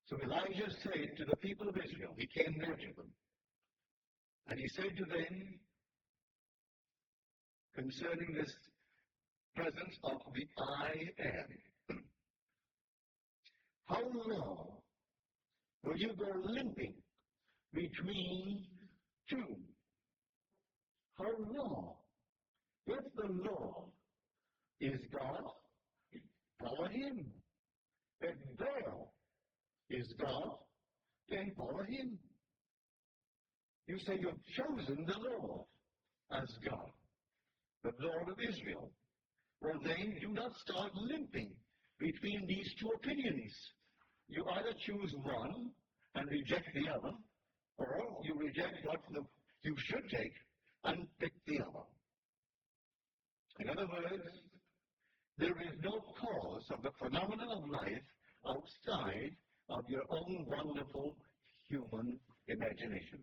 So Elijah said to the people of Israel, he came near to them, and he said to them concerning this presence of the I am, how long will you go limping between two? How long? If the Lord is God, follow him. If Baal is God, then follow him. You say you've chosen the Lord as God, the Lord of Israel. Well, then do not start limping between these two opinions. You either choose one and reject the other, or you reject what you should take and pick the other. In other words, there is no cause of the phenomenon of life outside of your own wonderful human imagination.